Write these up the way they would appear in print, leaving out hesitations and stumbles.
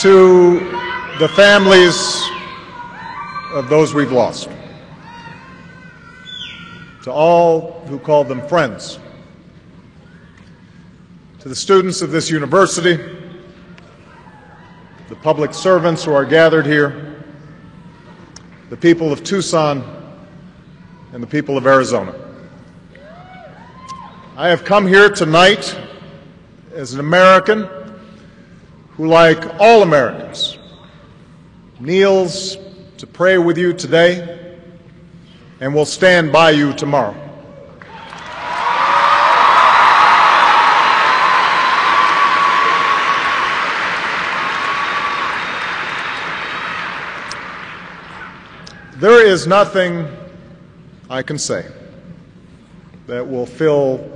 to the families of those we've lost, to all who called them friends, to the students of this university, the public servants who are gathered here, the people of Tucson, and the people of Arizona. I have come here tonight as an American who, like all Americans, kneels to pray with you today and will stand by you tomorrow. There is nothing I can say that will fill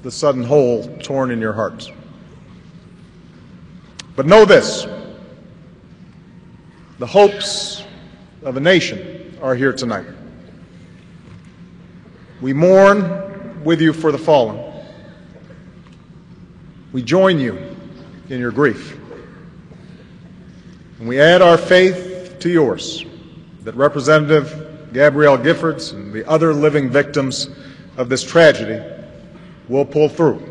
the sudden hole torn in your hearts. But know this: the hopes of a nation are here tonight. We mourn with you for the fallen. We join you in your grief. And we add our faith to yours that Representative Gabrielle Giffords and the other living victims of this tragedy will pull through.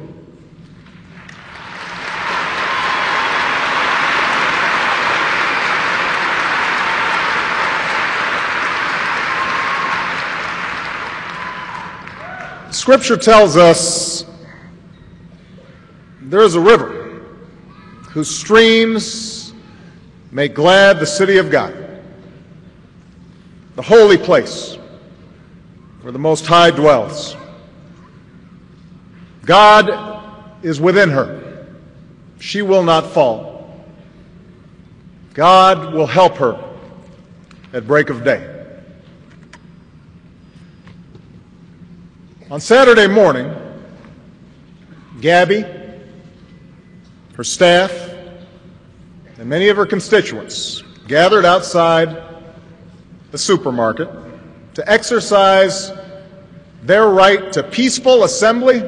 Scripture tells us there is a river whose streams make glad the city of God, the holy place where the Most High dwells. God is within her. She will not fall. God will help her at break of day. On Saturday morning, Gabby, her staff, and many of her constituents gathered outside the supermarket to exercise their right to peaceful assembly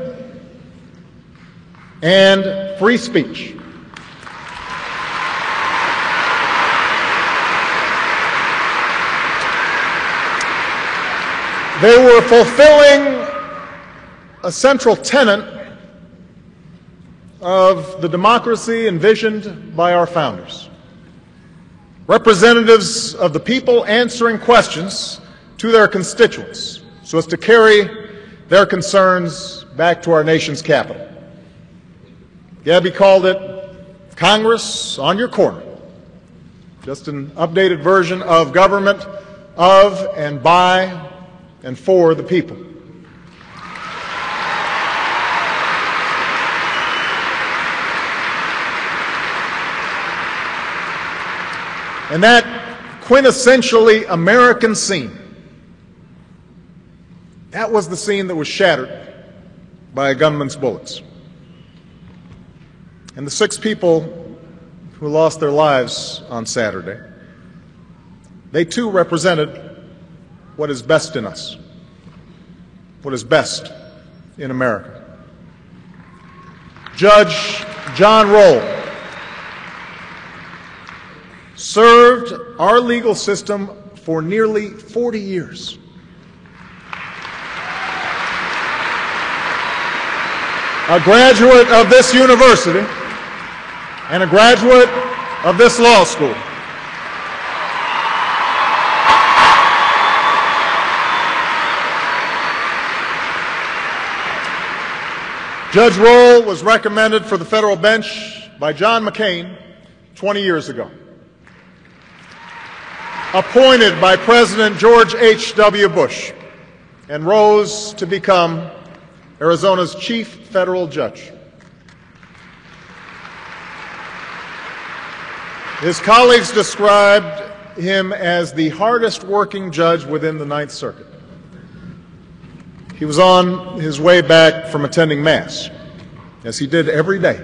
and free speech. They were fulfilling a central tenet of the democracy envisioned by our founders. Representatives of the people answering questions to their constituents so as to carry their concerns back to our nation's capital. Gabby called it Congress on your corner, just an updated version of government of and by and for the people. And that quintessentially American scene, that was the scene that was shattered by a gunman's bullets. And the 6 people who lost their lives on Saturday, they too represented what is best in us, what is best in America. Judge John Roll served our legal system for nearly 40 years. A graduate of this university and a graduate of this law school. Judge Roll was recommended for the federal bench by John McCain 20 years ago. Appointed by President George H.W. Bush, and rose to become Arizona's chief federal judge. His colleagues described him as the hardest working judge within the Ninth Circuit. He was on his way back from attending Mass, as he did every day,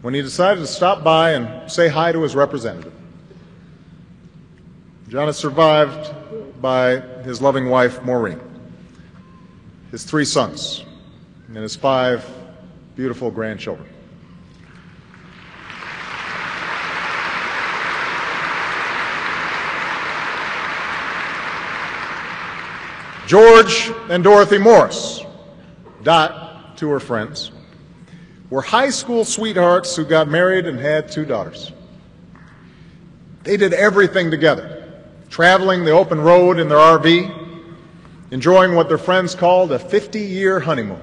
when he decided to stop by and say hi to his representative. John is survived by his loving wife, Maureen, his 3 sons, and his 5 beautiful grandchildren. George and Dorothy Morris, Dot, two her friends, were high school sweethearts who got married and had two daughters. They did everything together, traveling the open road in their RV, enjoying what their friends called a 50-year honeymoon.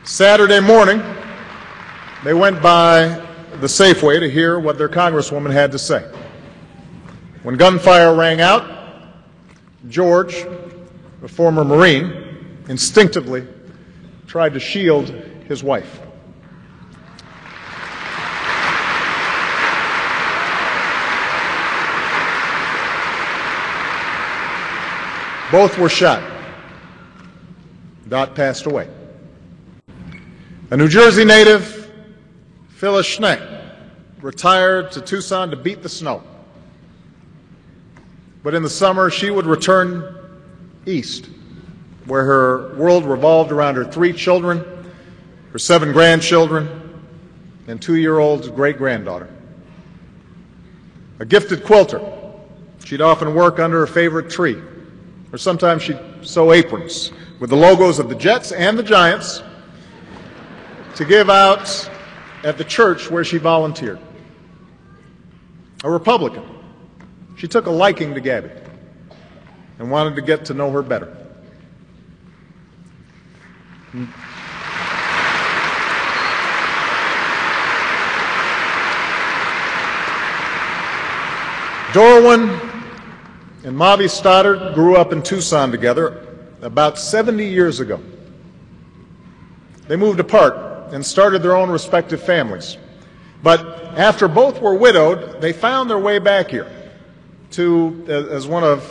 Saturday morning, they went by the Safeway to hear what their congresswoman had to say. When gunfire rang out, George, a former Marine, instinctively tried to shield his wife. Both were shot. Dot passed away. A New Jersey native, Phyllis Schneck, retired to Tucson to beat the snow. But in the summer, she would return east, where her world revolved around her 3 children, her 7 grandchildren, and 2-year-old great-granddaughter. A gifted quilter, she'd often work under her favorite tree, or sometimes she'd sew aprons with the logos of the Jets and the Giants to give out at the church where she volunteered. A Republican, she took a liking to Gabby and wanted to get to know her better. Dorwin and Mavi Stoddard grew up in Tucson together about 70 years ago. They moved apart and started their own respective families. But after both were widowed, they found their way back here to, as one of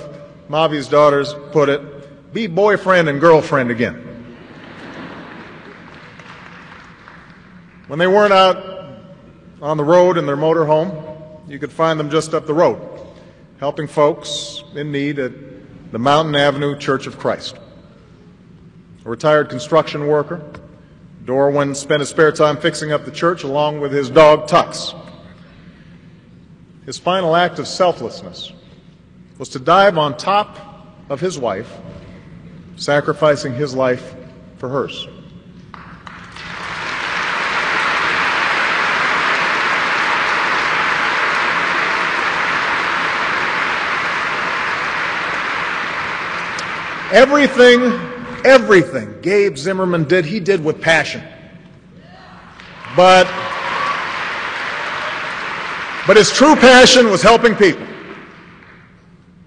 Mavi's daughters put it, be boyfriend and girlfriend again. When they weren't out on the road in their motorhome, you could find them just up the road, helping folks in need at the Mountain Avenue Church of Christ. A retired construction worker, Dorwin spent his spare time fixing up the church along with his dog Tux. His final act of selflessness was to dive on top of his wife, sacrificing his life for hers. Everything Gabe Zimmerman did, he did with passion. But his true passion was helping people.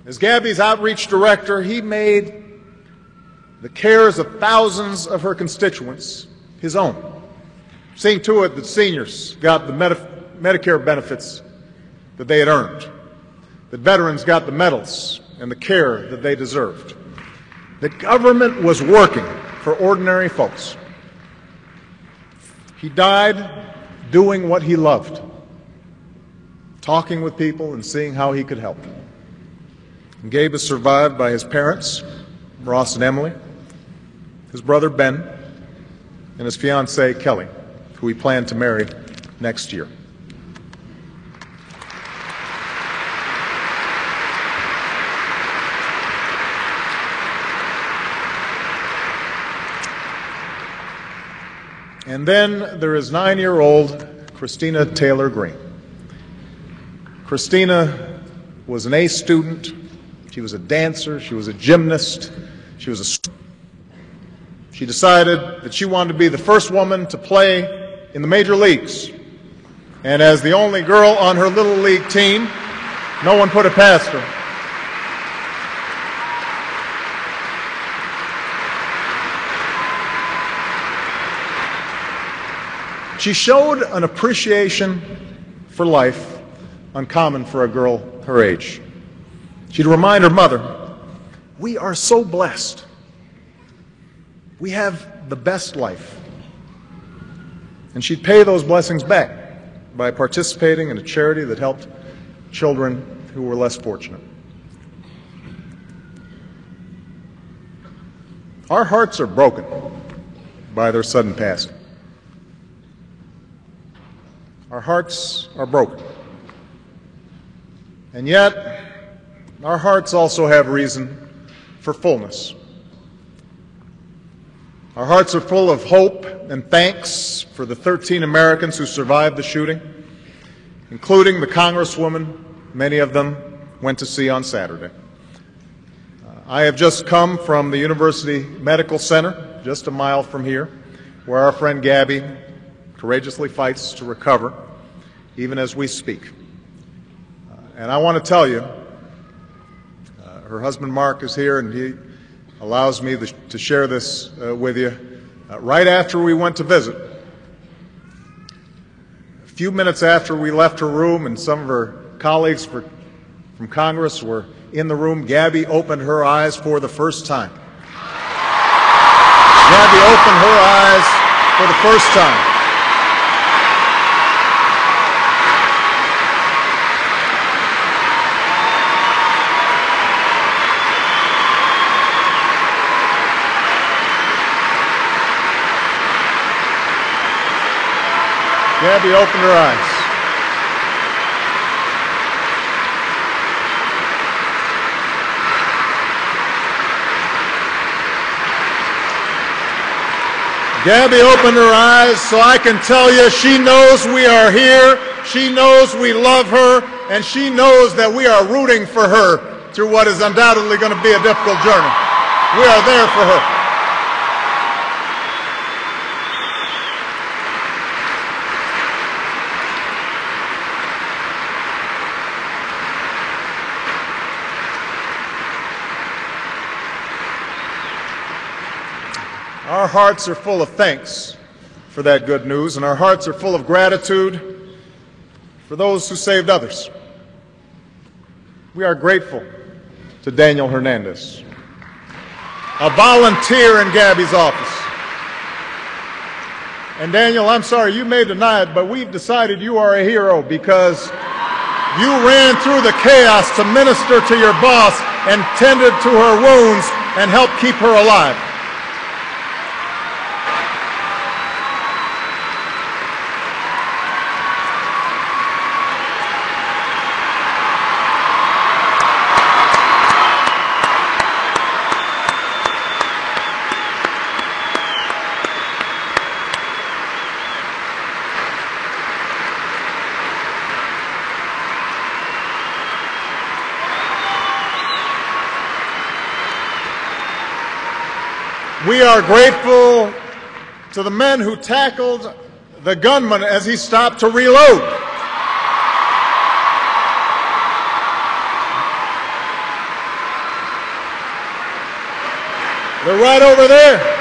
As Gabby's outreach director, he made the cares of thousands of her constituents his own, seeing to it that seniors got the Medicare benefits that they had earned, that veterans got the medals and the care that they deserved, that government was working for ordinary folks. He died doing what he loved, talking with people and seeing how he could help. And Gabe is survived by his parents, Ross and Emily, his brother Ben, and his fiancée Kelly, who he planned to marry next year. And then there is 9-year-old Christina Taylor Green. Christina was an A student. She was a dancer. She was a gymnast. She decided that she wanted to be the first woman to play in the major leagues. And as the only girl on her little league team, no one put it past her. She showed an appreciation for life uncommon for a girl her age. She'd remind her mother, "We are so blessed. We have the best life." And she'd pay those blessings back by participating in a charity that helped children who were less fortunate. Our hearts are broken by their sudden passing. Our hearts are broken. And yet, our hearts also have reason for fullness. Our hearts are full of hope and thanks for the 13 Americans who survived the shooting, including the Congresswoman many of them went to see on Saturday. I have just come from the University Medical Center, just a mile from here, where our friend Gabby courageously fights to recover, even as we speak. And I want to tell you, her husband Mark is here, and he allows me to share this with you. Right after we went to visit, a few minutes after we left her room and some of her colleagues from Congress were in the room, Gabby opened her eyes for the first time. Gabby opened her eyes for the first time. Gabby opened her eyes. Gabby opened her eyes, so I can tell you she knows we are here, she knows we love her, and she knows that we are rooting for her through what is undoubtedly going to be a difficult journey. We are there for her. Our hearts are full of thanks for that good news, and our hearts are full of gratitude for those who saved others. We are grateful to Daniel Hernandez, a volunteer in Gabby's office. And Daniel, I'm sorry you may deny it, but we've decided you are a hero because you ran through the chaos to minister to your boss and tended to her wounds and helped keep her alive. We are grateful to the men who tackled the gunman as he stopped to reload. They're right over there.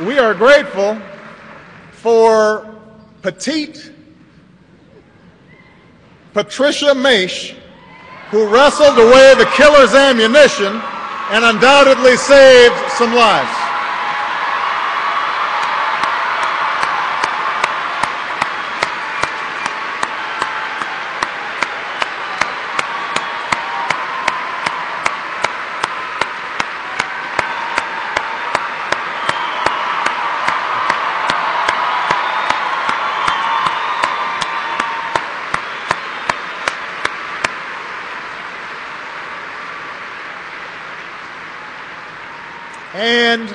We are grateful for petite Patricia Maish, who wrestled away the killer's ammunition and undoubtedly saved some lives. And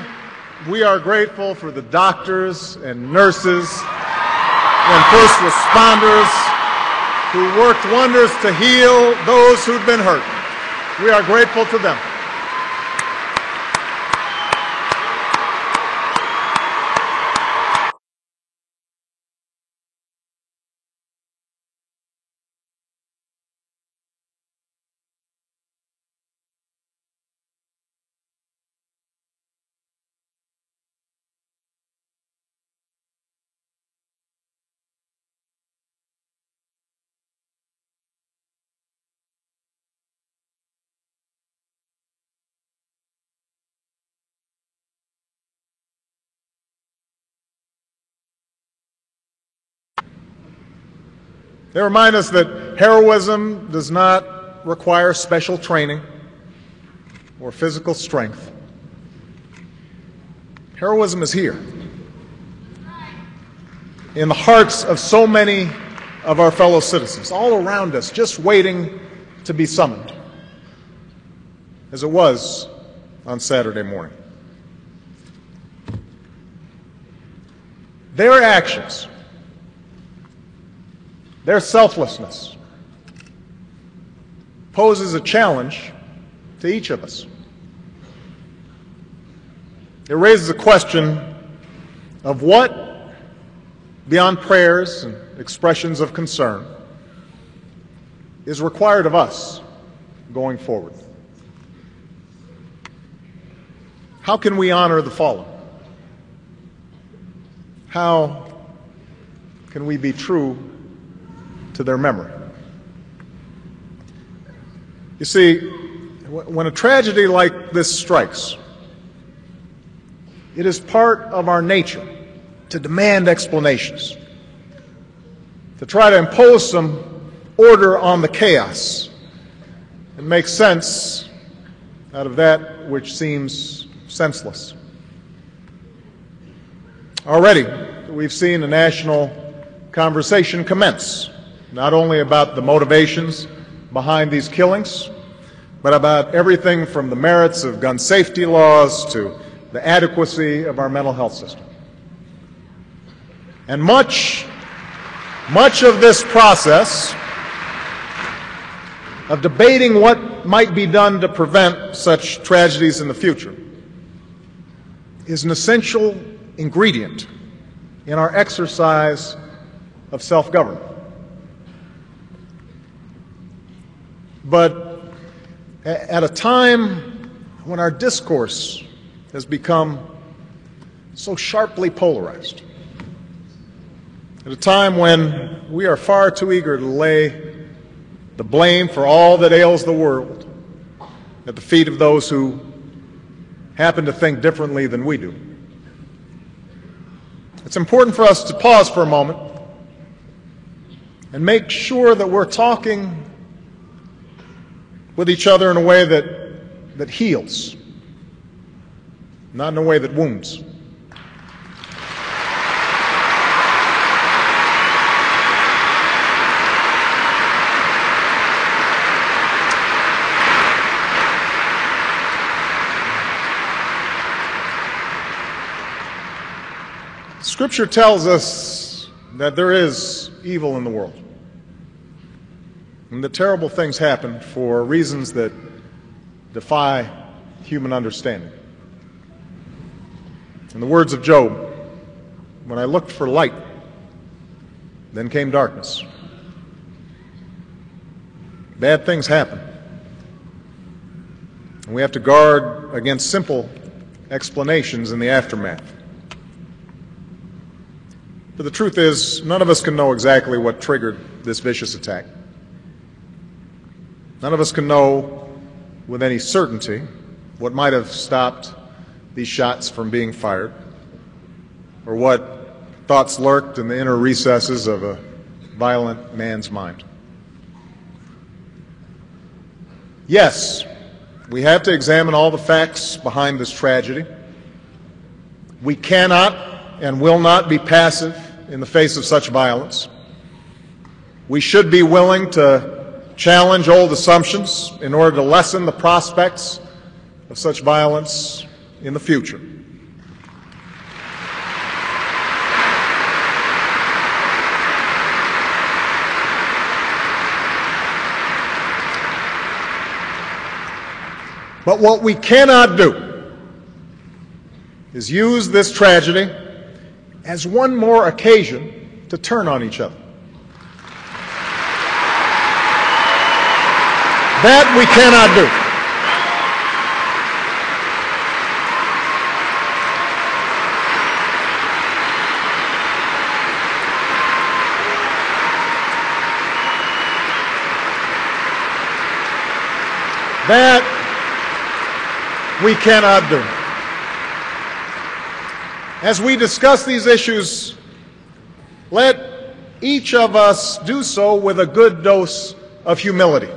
we are grateful for the doctors and nurses and first responders who worked wonders to heal those who've been hurt. We are grateful to them. They remind us that heroism does not require special training or physical strength. Heroism is here, in the hearts of so many of our fellow citizens, all around us, just waiting to be summoned, as it was on Saturday morning. Their actions, their selflessness, poses a challenge to each of us. It raises a question of what, beyond prayers and expressions of concern, is required of us going forward. How can we honor the fallen? How can we be true to their memory? You see, when a tragedy like this strikes, it is part of our nature to demand explanations, to try to impose some order on the chaos and make sense out of that which seems senseless. Already, we've seen a national conversation commence, not only about the motivations behind these killings, but about everything from the merits of gun safety laws to the adequacy of our mental health system. And much of this process of debating what might be done to prevent such tragedies in the future is an essential ingredient in our exercise of self-government. But at a time when our discourse has become so sharply polarized, at a time when we are far too eager to lay the blame for all that ails the world at the feet of those who happen to think differently than we do, it's important for us to pause for a moment and make sure that we're talking with each other in a way that heals, not in a way that wounds. Scripture tells us that there is evil in the world, and that terrible things happen for reasons that defy human understanding. In the words of Job, when I looked for light, then came darkness. Bad things happen, and we have to guard against simple explanations in the aftermath. But the truth is, none of us can know exactly what triggered this vicious attack. None of us can know with any certainty what might have stopped these shots from being fired, or what thoughts lurked in the inner recesses of a violent man's mind. Yes, we have to examine all the facts behind this tragedy. We cannot and will not be passive in the face of such violence. We should be willing to challenge old assumptions in order to lessen the prospects of such violence in the future. But what we cannot do is use this tragedy as one more occasion to turn on each other. That we cannot do. That we cannot do. As we discuss these issues, let each of us do so with a good dose of humility.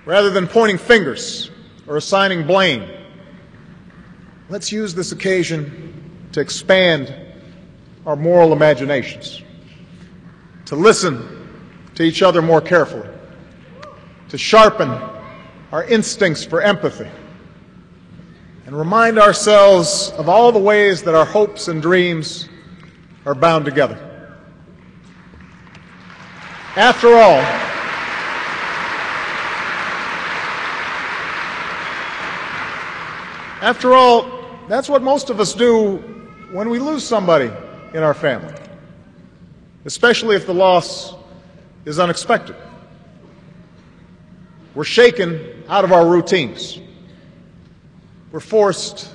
Rather than pointing fingers or assigning blame, let's use this occasion to expand our moral imaginations, to listen to each other more carefully, to sharpen our instincts for empathy, and remind ourselves of all the ways that our hopes and dreams are bound together. After all, that's what most of us do when we lose somebody in our family, especially if the loss is unexpected. We're shaken out of our routines. We're forced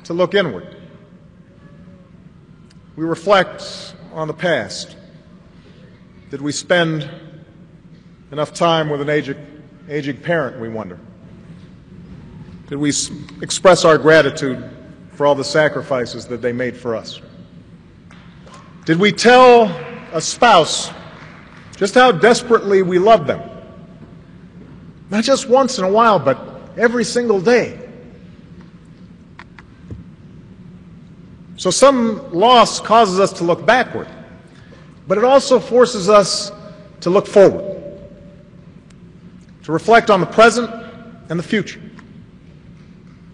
to look inward. We reflect on the past. Did we spend enough time with an aging parent, we wonder? Did we express our gratitude for all the sacrifices that they made for us? Did we tell a spouse just how desperately we love them? Not just once in a while, but every single day. So some loss causes us to look backward, but it also forces us to look forward, to reflect on the present and the future,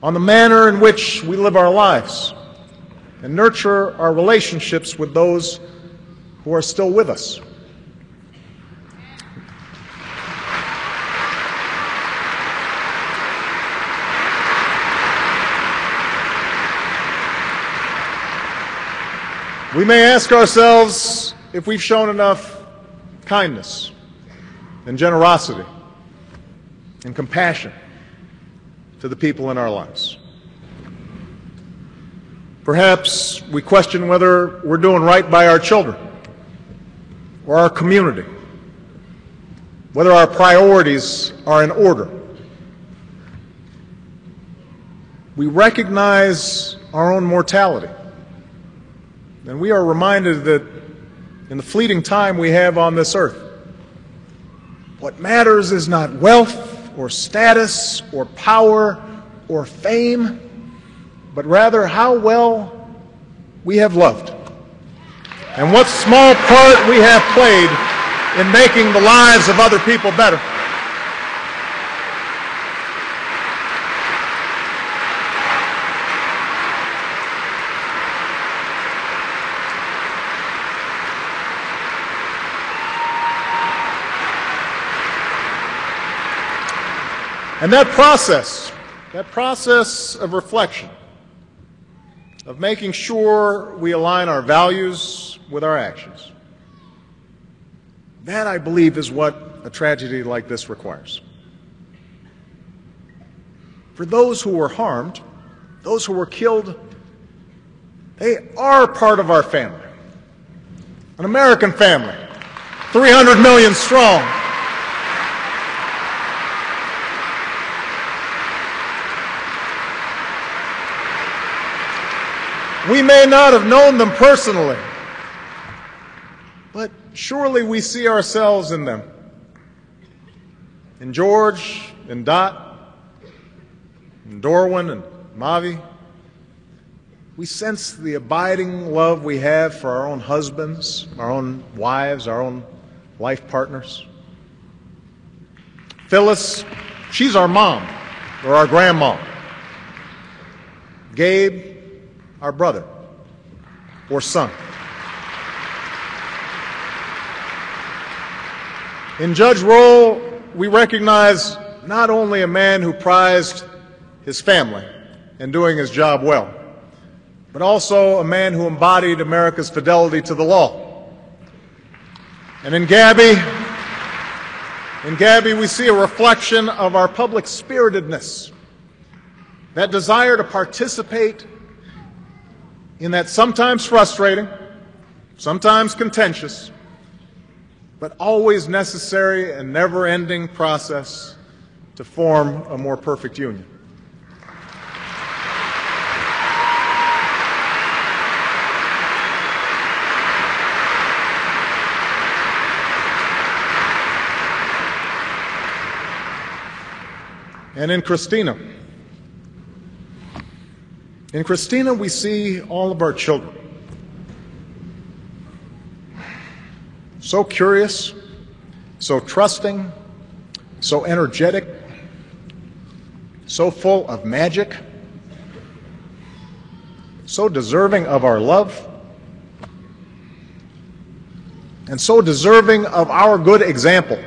on the manner in which we live our lives, and nurture our relationships with those who are still with us. We may ask ourselves if we've shown enough kindness and generosity and compassion to the people in our lives. Perhaps we question whether we're doing right by our children or our community, whether our priorities are in order. We recognize our own mortality, and we are reminded that in the fleeting time we have on this earth, what matters is not wealth or status or power or fame, but rather how well we have loved and what small part we have played in making the lives of other people better. And that process of reflection, of making sure we align our values with our actions, that, I believe, is what a tragedy like this requires. For those who were harmed, those who were killed, they are part of our family, an American family, 300 million strong. We may not have known them personally, but surely we see ourselves in them. In George, in Dot, in Dorwin, and Mavi. We sense the abiding love we have for our own husbands, our own wives, our own life partners. Phyllis, she's our mom, or our grandma. Gabe, our brother or son. In Judge Roll, we recognize not only a man who prized his family and doing his job well, but also a man who embodied America's fidelity to the law. And in Gabby, we see a reflection of our public spiritedness, that desire to participate in that sometimes frustrating, sometimes contentious, but always necessary and never-ending process to form a more perfect union. And in Christina, we see all of our children. So curious, so trusting, so energetic, so full of magic, so deserving of our love, and so deserving of our good example.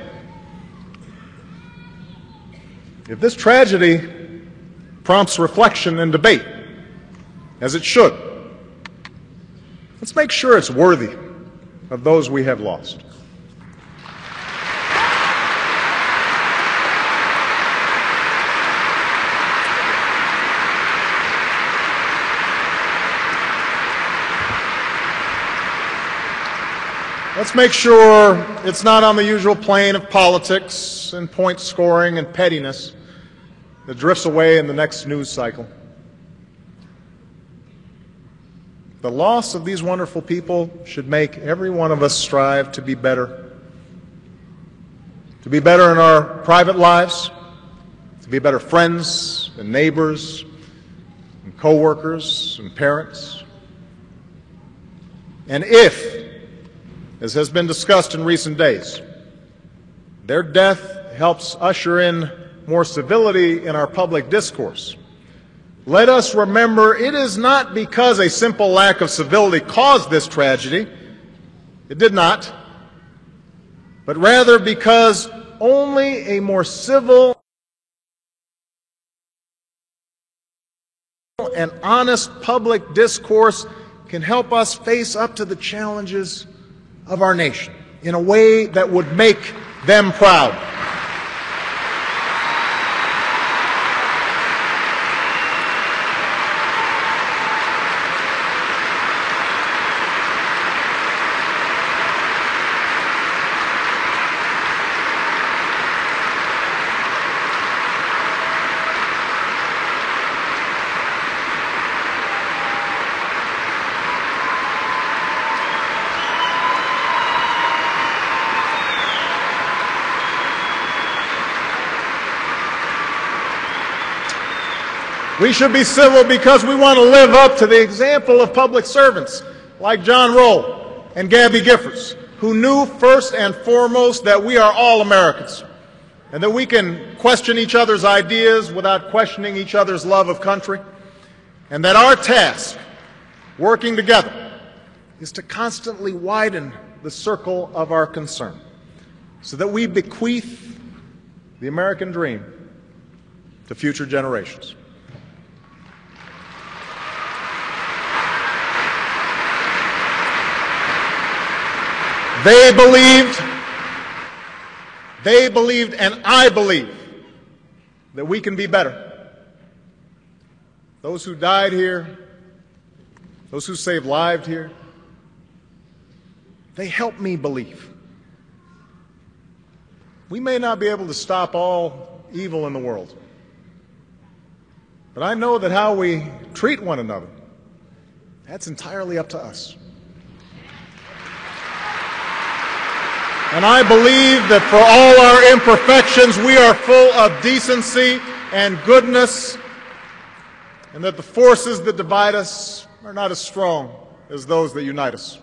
If this tragedy prompts reflection and debate, as it should, let's make sure it's worthy of those we have lost. Let's make sure it's not on the usual plane of politics and point scoring and pettiness that drifts away in the next news cycle. The loss of these wonderful people should make every one of us strive to be better. To be better in our private lives, to be better friends and neighbors and co-workers and parents. And if, as has been discussed in recent days, their death helps usher in more civility in our public discourse, let us remember it is not because a simple lack of civility caused this tragedy. It did not. But rather because only a more civil and honest public discourse can help us face up to the challenges of our nation in a way that would make them proud. We should be civil because we want to live up to the example of public servants like John Roll and Gabby Giffords, who knew first and foremost that we are all Americans and that we can question each other's ideas without questioning each other's love of country, and that our task, working together, is to constantly widen the circle of our concern so that we bequeath the American dream to future generations. They believed, and I believe that we can be better. Those who died here, those who saved lives here, they helped me believe. We may not be able to stop all evil in the world, but I know that how we treat one another, that's entirely up to us. And I believe that for all our imperfections, we are full of decency and goodness, and that the forces that divide us are not as strong as those that unite us.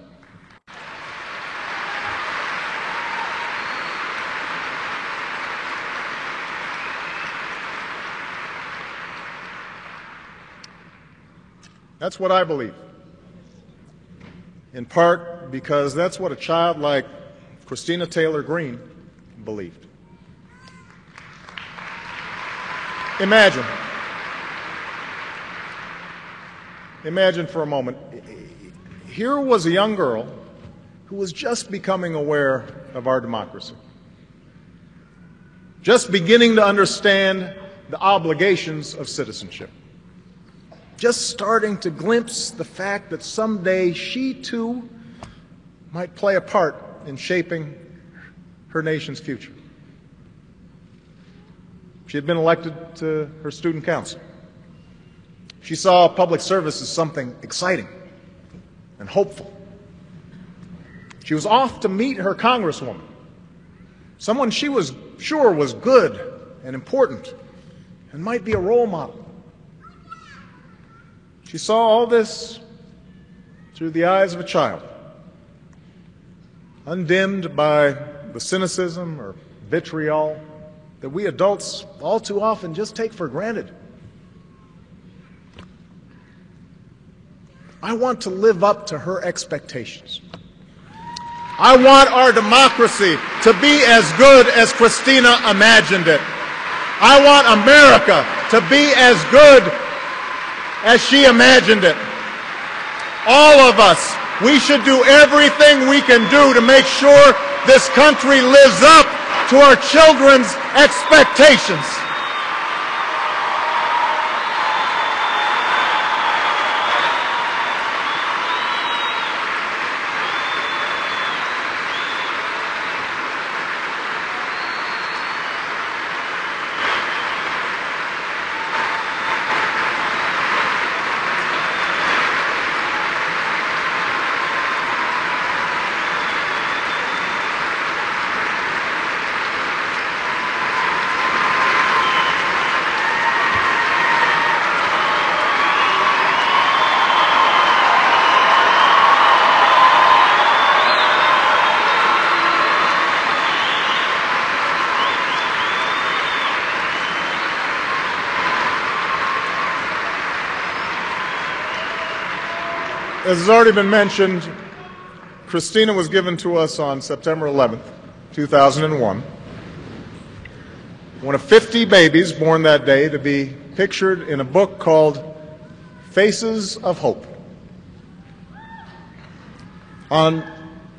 That's what I believe, in part because that's what a child like Christina Taylor Greene believed. Imagine for a moment, here was a young girl who was just becoming aware of our democracy, just beginning to understand the obligations of citizenship, just starting to glimpse the fact that someday she too might play a part in shaping her nation's future. She had been elected to her student council. She saw public service as something exciting and hopeful. She was off to meet her congresswoman, someone she was sure was good and important and might be a role model. She saw all this through the eyes of a child, undimmed by the cynicism or vitriol that we adults all too often just take for granted. I want to live up to her expectations. I want our democracy to be as good as Christina imagined it. I want America to be as good as she imagined it. All of us, we should do everything we can do to make sure this country lives up to our children's expectations. As has already been mentioned, Christina was given to us on September 11th, 2001, one of 50 babies born that day to be pictured in a book called Faces of Hope. On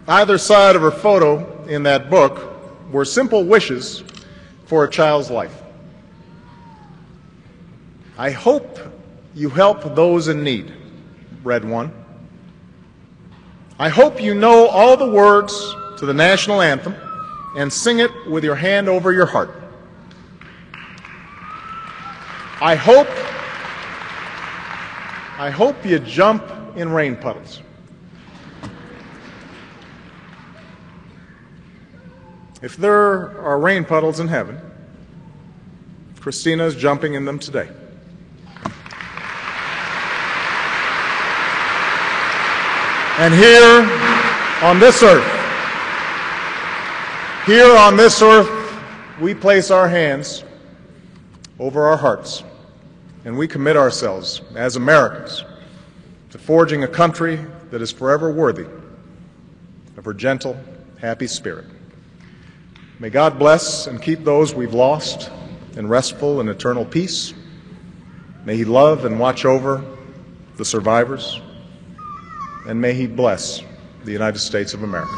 either side of her photo in that book were simple wishes for a child's life. I hope you help those in need, read one. I hope you know all the words to the national anthem and sing it with your hand over your heart. I hope you jump in rain puddles. If there are rain puddles in heaven, Christina is jumping in them today. And here on this earth, we place our hands over our hearts, and we commit ourselves as Americans to forging a country that is forever worthy of her gentle, happy spirit. May God bless and keep those we've lost in restful and eternal peace. May He love and watch over the survivors. And may He bless the United States of America.